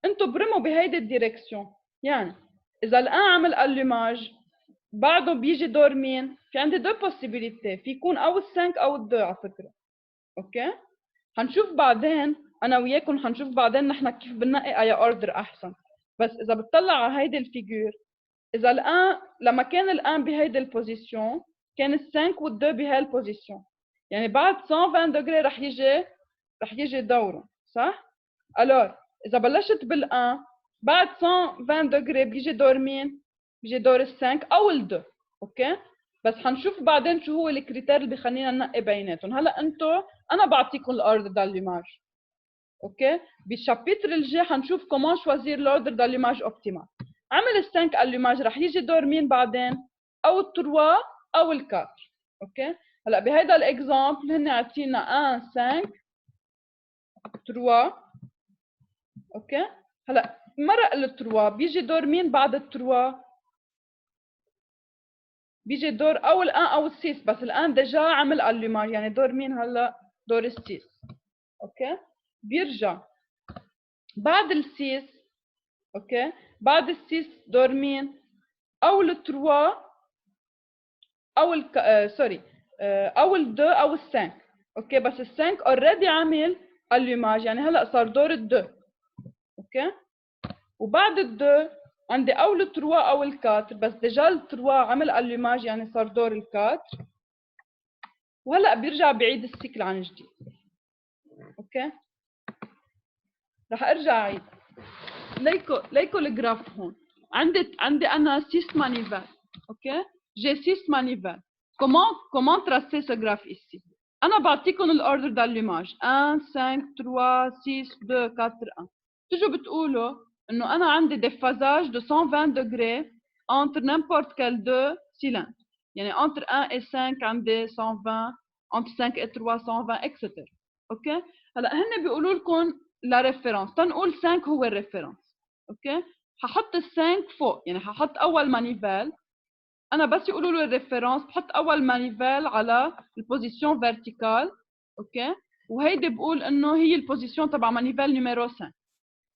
انتوا برموا بهيدي الديريكسيون، يعني اذا الان عمل اللوماج بعده بيجي دور مين؟ في عندي 2 بوسيبيليتي، في يكون او ال5 او ال2 على فكره، اوكي؟ حنشوف بعدين انا وياكم، حنشوف بعدين نحن كيف بننقي اي اوردر احسن. بس اذا بتطلع على هيدي الفيجور، اذا الان لما كان الان بهيدي البوزيشن كان ال5 وال2 بهي البوزيشن، يعني بعد 120 دوغري رح يجي دوره، صح؟ الور اذا بلشت بالان بعد 120 دوغري بيجي دور مين؟ بيجي دور ال5 او ال2، اوكي؟ بس حنشوف بعدين شو هو الكريتير اللي بخلينا ننقي بيناتهم. هلا انتم انا بعطيكم الاوردر داليوماج، اوكي؟ بالشابيتر الجاي حنشوف كومون شوازير الاوردر داليوماج اوبتيمال. عمل ال5 اللوماج رح يجي دور مين بعدين؟ او ال3 او ال4، اوكي؟ هلا بهيدا الاكزامبل هن عطينا 1 5 3، اوكي؟ هلا مرق ال3 بيجي دور مين بعد ال3؟ بيجي دور او الان او السيس، بس الان ديجا عمل اللوماج، يعني دور مين هلا؟ دور السيس، اوكي؟ بيرجع بعد السيس، اوكي؟ بعد السيس دور مين؟ او ال3 او سوري او ال2 او ال5، اوكي؟ بس ال5 اوريدي عامل اللوماج، يعني هلا صار دور ال2، اوكي؟ وبعد ال2 عندي او ال3 او ال4، بس ديجا ال3 عمل اللوماج يعني صار دور ال4، وهلا بيرجع بعيد السيكل عن جديد، اوكي؟ رح ارجع اعيد. ليكو الجراف هون. عندي انا 6 manivelles، اوكي؟ j'ai 6 manivelles. comment tracer ce graphe ici؟ انا بعطيكم الاوردر d'allumage 1 5 3 6 2 4 1. تجوا بتقولوا انه انا عندي déphasage de 120 degrés entre n'importe quel 2 cylindres، يعني entre 1 et 5 عندي 120، entre 5 et 3 120 etc. اوكي؟ هلا هن بيقولوا لكم لا ريفيرنس، تنقول 5 هو الريفيرنس، اوكي؟ ححط ال5 فوق، يعني ححط اول مانيفال، انا بس يقولوا له الريفيرنس بحط اول مانيفال على البوزيشن فيرتيكال، اوكي؟ وهيدي بقول انه هي البوزيشن تبع مانيفال نيميرو 5،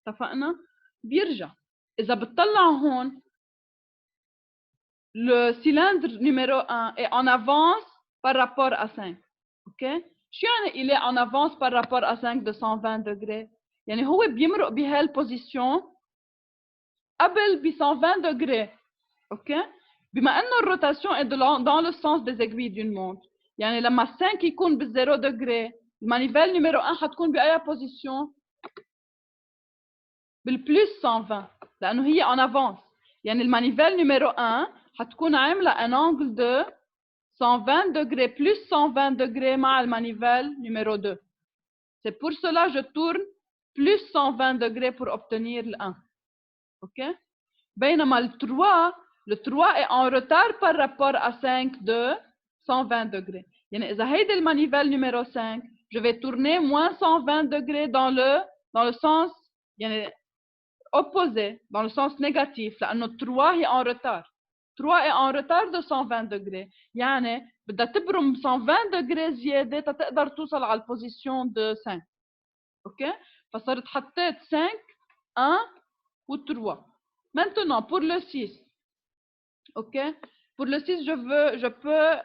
اتفقنا؟ بيرجع اذا بتطلع هون le cylindre numéro 1 est en avance par rapport à 5، اوكي؟ شو يعني il est en avance par rapport à 5 de 120 degrés؟ يعني هو بيمرق بهالبوزيشن قبل ب 120 degrés، اوكي؟ بما انه الروتاسيون est dans le sens des aiguilles d'une montre، يعني لما 5 يكون بالزيرو degré المانيفال نيميرو 1 حتكون بأي بوزيشن؟ بالبلس 120، لانه هي en avance، يعني المانيفال نيميرو 1 حتكون عامله un angle de 120 degrés plus 120 degrés مع المانيفال numéro 2. C'est pour cela que je tourne plus 120 degrés pour obtenir le 1. OK? بينما le 3 est en retard par rapport à 5 de 120 degrés. يعني إذا هيدي المانيفال numéro 5 je vais tourner moins 120 degrés dans le sens يعني opposé, dans le sens négatif لأنه 3 est en retard. 3 est en retard de 120 degrés، يعني بدها تبرم 120 degrés زيادة تقدر توصل على البوزيشن de 5. اوكي؟ فصرت حطيت 5 1 و 3. Maintenant pour le 6. اوكي؟ pour le 6 je peux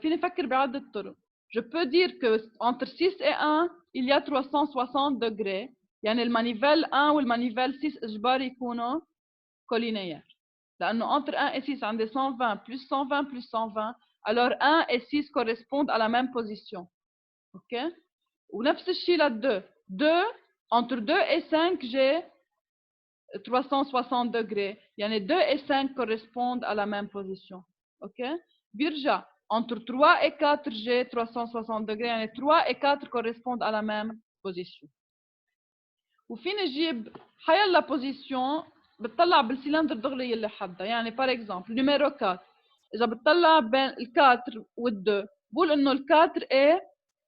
فيني افكر بعدة طرق. je peux dire que entre 6 et 1, il y a 360 degrés. يعني المانيفال 1 والمانيفال 6 إجباري يكونوا collinéaires. لأنه entre 1 et 6 عندي 120 plus 120 plus 120. Alors 1 et 6 correspondent à la même position. OK? ونفس الشيء لل 2. Entre 2 et 5, j'ai 360 degrés. يعني 2 et 5 correspondent à la même position. OK? بيرجع entre 3 et 4, j'ai 360 degrés. يعني 3 et 4 correspondent à la même position. وفيني نجيب حيلا بوزيسيون بتطلع بالسيلندر دغري اللي حدها. يعني par exemple numéro 4 إذا بتطلع بين ال 4 وال 2 بقول إنه ال 4 est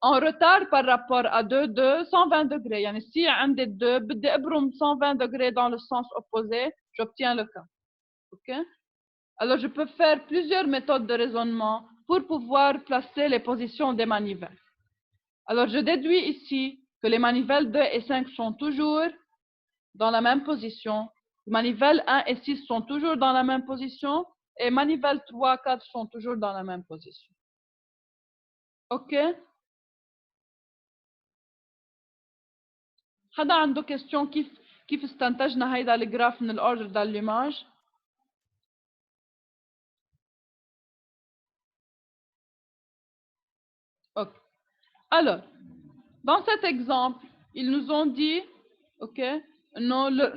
en retard par rapport à 2 de 120 degrés. يعني si عندي 2 بدي أبرم 120 degrés dans le sens opposé, j'obtiens le 4. OK? Alors je peux faire plusieurs méthodes de raisonnement pour pouvoir placer les positions des manivelles. Alors je déduis ici que les manivelles 2 et 5 sont toujours dans la même position. Les manivelles 1 et 6 sont toujours dans la même position. Et manivelles 3 et 4 sont toujours dans la même position. OK? حدا عنده question كيف استنتجنا هيدا الجراف من الأوردر d'allumage؟ OK. Alors, dans cet exemple, ils nous ont dit, OK,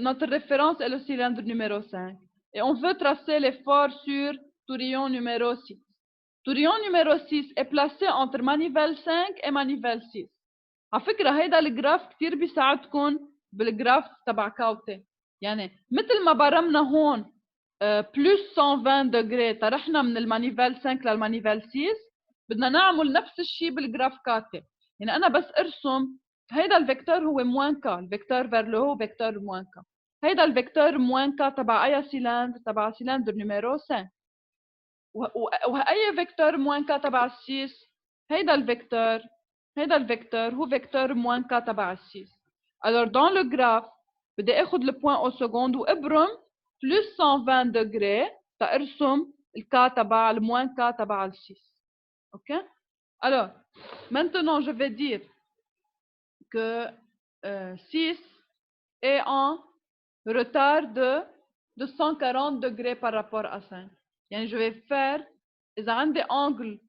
notre référence est le cylindre numéro 5. Et on veut tracer l'effort sur tourillon numéro 6. Tourillon numéro 6 est placé entre manivelle 5 et manivelle 6. على فكرة هيدا الجراف كتير بيساعدكم بالجراف تبع كاوتي. يعني مثل ما برمنا هون plus 120 degrés طرحنا من المانيفال 5 للمانيفال 6 بدنا نعمل نفس الشيء بالجراف كاتي. يعني أنا بس أرسم هيدا الفيكتور هو موان كا، الفيكتور فير لو فيكتور موان كا. هيدا الفيكتور موان كا تبع أي سيلندر؟ تبع سيلندر نيميرو 5. وأي فيكتور موان كا تبع 6 هيدا الفيكتور هو فيكتور موان كا تبع 6. Alors dans le graphe بدي اخذ البوين او سكوند وابرم plus 120 degrés تارسم الكا تبع الموان كا تبع ال 6. OK? Alors maintenant je vais dire que 6 est en retard de 140 degrés par rapport à 5. يعني je vais faire إذا عندي angle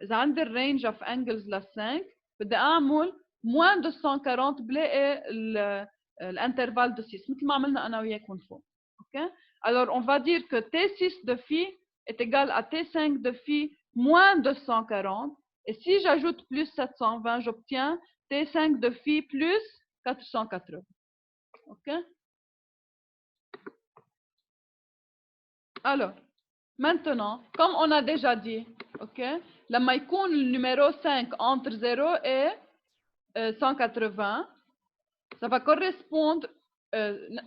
إذا عندي range of angles ل 5 بدي أعمل moins de 140 بلاقي l'intervalle de 6 مثل ما عملنا أنا وياكم فوق. OK? Alors on va dire que T6 de phi est égal à T5 de phi moins de 140. Et si j'ajoute plus 720, j'obtiens T5 de phi plus 480. OK? Alors, maintenant, comme on a déjà dit, OK, لما يكون le numéro 5 entre 0 et 180, ça va correspondre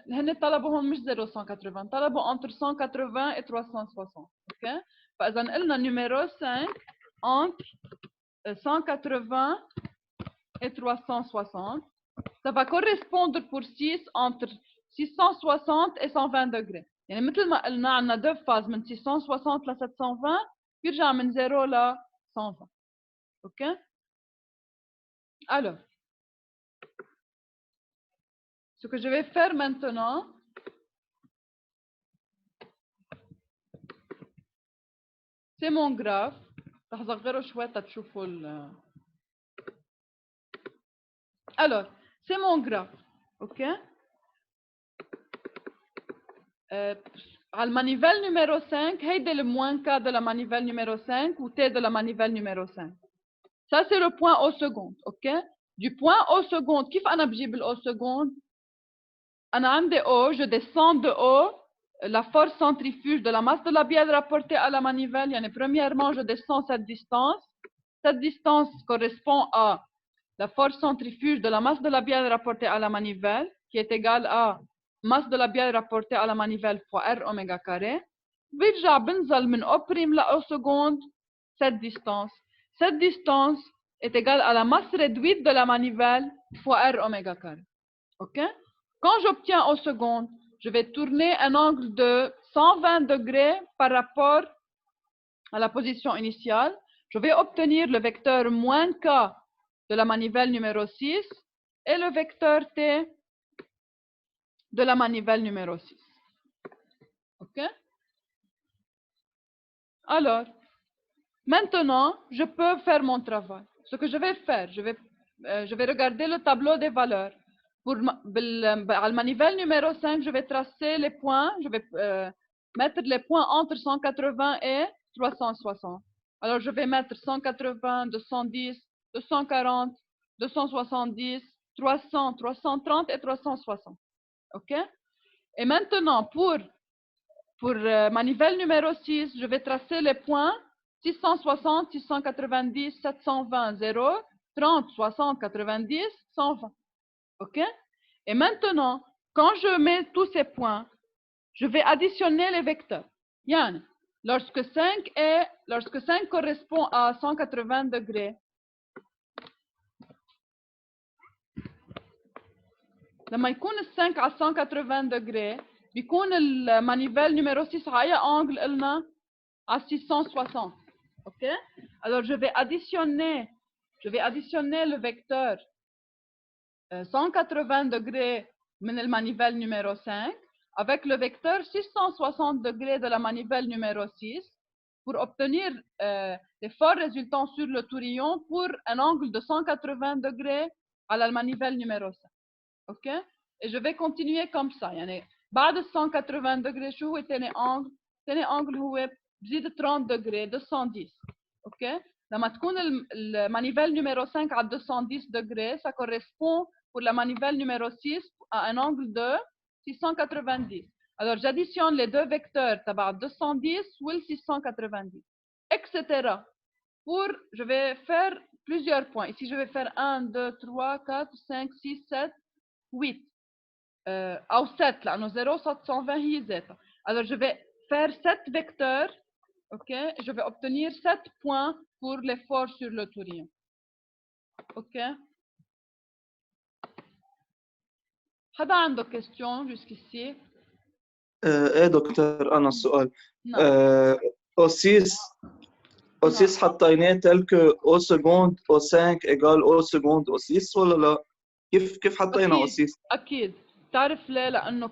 هن طلبوا هون مش 0 180 طلبوا entre 180 et 360. OK? فإذا قلنا numéro 5 entre 180 et 360, ça va correspondre pour 6 entre 660 et 120 degrés. يعني مثل ما قلنا عندنا deux phases من 660 ل 720 بيرجع من 0 ل 120. OK? Alors, ce que je vais faire maintenant, c'est mon graphe. رح أصغره شوي تشوفوا Alors, c'est mon graphe. OK? على المانيفال numéro 5 هيدا le moins K de la manivelle numéro 5 ou T de la manivelle numéro 5. Ça c'est le point au seconde. OK? Du point au seconde كيف أنا بجيب au seconde؟ أنا عندي O, je descends de haut la force centrifuge de la masse de la bielle rapportée à la manivelle. يعني premièrement je descends cette distance. Cette distance correspond à la force centrifuge de la masse de la bielle rapportée à la manivelle qui est égale à masse de la bielle rapportée à la manivelle fois R oméga carré. برجع بنزل من O' ل O seconde cette distance. Cette distance est égale à la masse réduite de la manivelle fois R oméga carré. OK? Quand j'obtiens au seconde, je vais tourner un angle de 120 degrés par rapport à la position initiale. je vais obtenir le vecteur moins K de la manivelle numéro 6 et le vecteur T de la manivelle numéro 6. OK? Alors, maintenant, je peux faire mon travail. Ce que je vais faire, je vais regarder le tableau des valeurs. Pour la manivelle numéro 5, je vais tracer les points, je vais mettre les points entre 180 et 360. Alors, je vais mettre 180, 210, 240, 270, 300, 330 et 360. OK? Et maintenant, pour manivelle numéro 6, je vais tracer les points 660, 690, 720, 0, 30, 60, 90, 120. OK? Et maintenant, quand je mets tous ces points, je vais additionner les vecteurs. Yani, lorsque 5 correspond à 180 degrés, لما يكون ال5 à 180 degrés, بيكون المانيفيل numéro 6 على أي angle قلنا؟ à 660. OK? Alors, je vais additionner le vecteur 180 degrés من المانيفيل numéro 5 avec le vecteur 660 degrés de la manivelle numéro 6 pour obtenir les forts résultants sur le tourillon pour un angle de 180 degrés à la manivelle numéro 5. OK? Et je vais continuer comme ça. يعني بعد 180 degrés شو هو ثاني angle؟ ثاني angle هو بزيد 30 degrés 210. OK? لما تكون المانيفيل numéro 5 à 210 degrés, ça correspond pour la manivelle numéro 6 à un angle de 690. Alors j'additionne les deux vecteurs تبع 210 ou 690, etc. Je vais faire plusieurs points. Ici, je vais faire 1, 2, 3, 4, 5, 6, 7, 8. أو 7 لأنه 0 720 هي ذاتها. Alors je vais faire 7 vecteurs. OK? Je vais obtenir 7 points pour l'effort sur le tourillon. OK? حدا عنده question jusqu'ici? ايه دكتور انا السؤال نعم. O6 حطيناه تل كو او سكوند O5 ايجال او سكوند O6 ولا لا؟ كيف حطينا أكيد. O6؟ أكيد. تعرف ليه؟ لأنه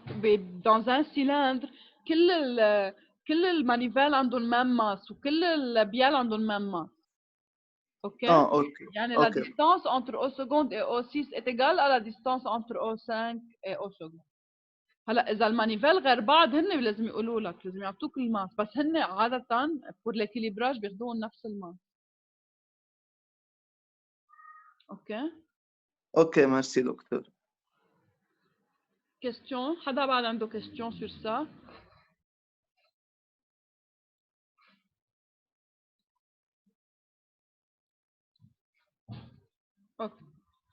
dans un cylindre كل المانيفيل عندهم même masse وكل البيال عندهم même masse. OK? اوكي. يعني la distance entre O seconde et O6 est égale à la distance entre O5 et O seconde. هلا إذا المانيفيل غير بعض هن لازم يقولوا لك، لازم يعطوك الماس، بس هن عادة pour l'équilibrage بياخذوهم نفس الماس. OK؟ اوكي ميرسي دكتور. Question? حدا بعد عنده question sur ça? OK.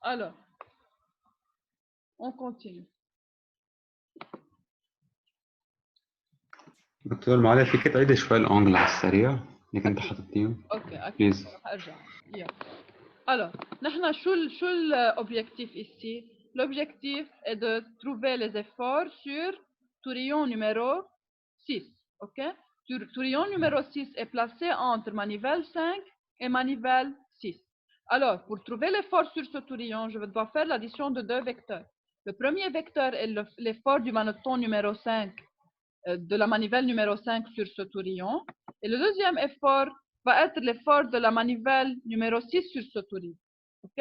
Alors, on continue. دكتور معلش فيك تعيد شوي الانجل على السريع اللي كنت حاططيهم؟ OK. Please. رح ارجع. Yeah. Alors, نحن شو l'objectif ici? L'objectif est de trouver les efforts sur tourillon numéro 6. OK? Tourillon numéro 6 est placé entre manivelle 5 et manivelle 6. Alors, pour trouver l'effort sur ce tourillon, je dois faire l'addition de deux vecteurs. Le premier vecteur est l'effort du maneton numéro 5 de la manivelle numéro 5 sur ce tourillon. Et le deuxième effort va être l'effort de la manivelle numéro 6 sur ce tourillon. OK?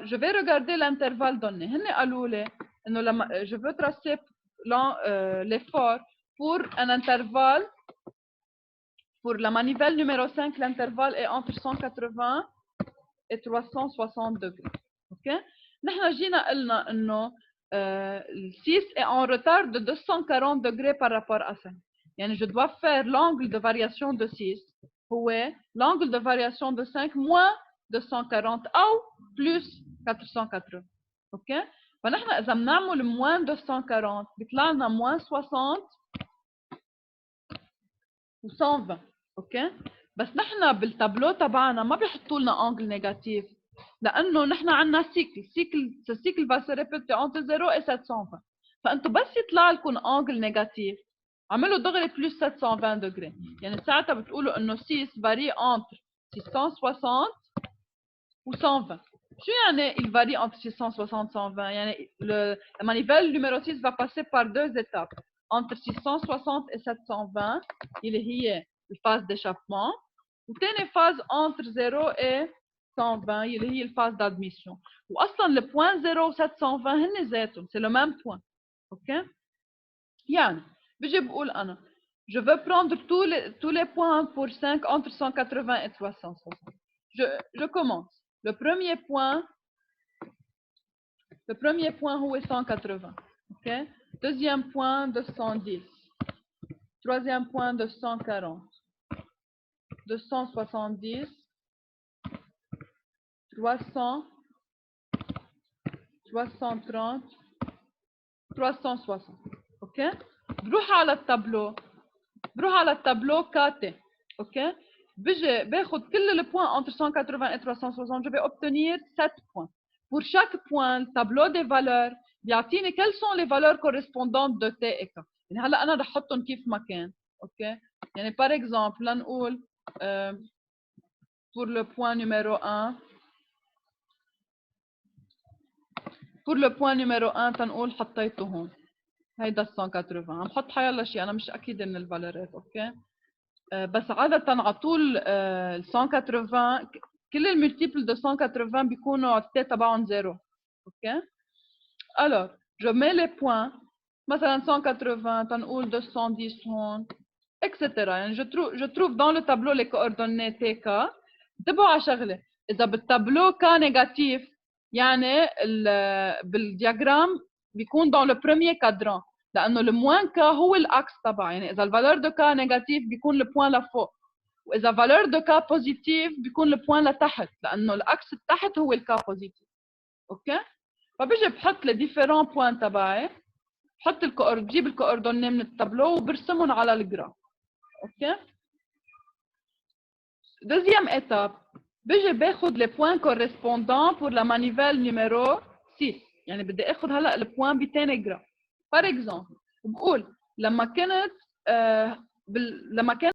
Je vais regarder l'intervalle donné. Je veux tracer l'effort pour un intervalle. Pour la manivelle numéro 5, l'intervalle est entre 180 et 360 degrés. OK? نحن جينا قلنا إنه le 6 est en retard de 240 degrés par rapport à 5. يعني je dois faire l'angle de variation de 6 هو l'angle de variation de 5 moins 240 أو plus 480. OK? فنحن إذا بنعمل moins 240 بيطلع لنا moins 60 و 120. OK؟ بس نحن بالتابلو تبعنا ما بيحطوا لنا انجل نيجاتيف لانه نحن عندنا السيكل va se répéter entre 0 et 720. فانتوا بس يطلع لكم انجل نيجاتيف اعملوا دغري بلس 720 degrés. يعني ساعتها بتقولوا انه 6 varie entre 660 ou 120. شو يعني il varie entre 660 et 120 يعني la manivelle numéro 6 va passer par deux étapes entre 660 et 720 اللي هي الphase d'échappement وثاني phase entre 0 et 120 اللي هي الphase d'admission واصلا le point 0 و 720 هن ذاتهم c'est le même point. OK يعني بيجي بقول انا je veux prendre tous les points pour 5 entre 180 et 360. Je commence. Le premier point هو 180. OK deuxième point 210. Troisième point 240. 270. 300. 330. 360. OK بروح على التابلو كاتي. OK بيجي باخد كل les points entre 180 et 360 je vais obtenir 7 points. Pour chaque point le tableau des valeurs بيعطيني quelles sont les valeurs correspondantes de T et K. يعني هلا انا رح احطهم كيف ما كان. OK يعني par exemple لنقول pour le point numéro 1 pour le point numéro 1 تنقول حطيته هون هيدا 180 عم حط حيالله شيء انا مش اكيده من الفالورات. اوكي بس عاده على طول ال 180 كل الملتيبل de 180 بيكونوا التي تبعهم زيرو. اوكي alors je mets les points مثلا 180 تنقول 210 هون etc. يعني je trouve dans le tableau les coordonnées TK. انتبهوا على شغله اذا بالتابلو كان نيجاتيف يعني بالدياجرام بيكون dans le premier cadran لانه الموان كا هو الاكس تبعه. يعني اذا الفالور دو كا نيجاتيف بيكون البوان لفوق واذا فالور دو كا بوزيتيف بيكون البوان لتحت لانه الاكس التحت هو الكا بوزيتيف. اوكي فبيجي بحط لي ديفيرون بوان تبعي بحط بجيب الكوردوني من التابلو وبرسمهم على الجراف. اوكي deuxième étape بيجي باخد les points correspondants pour la manivelle numéro 6. يعني بدي اخد هلا البوان بتاني جراف. par exemple بقول لما كان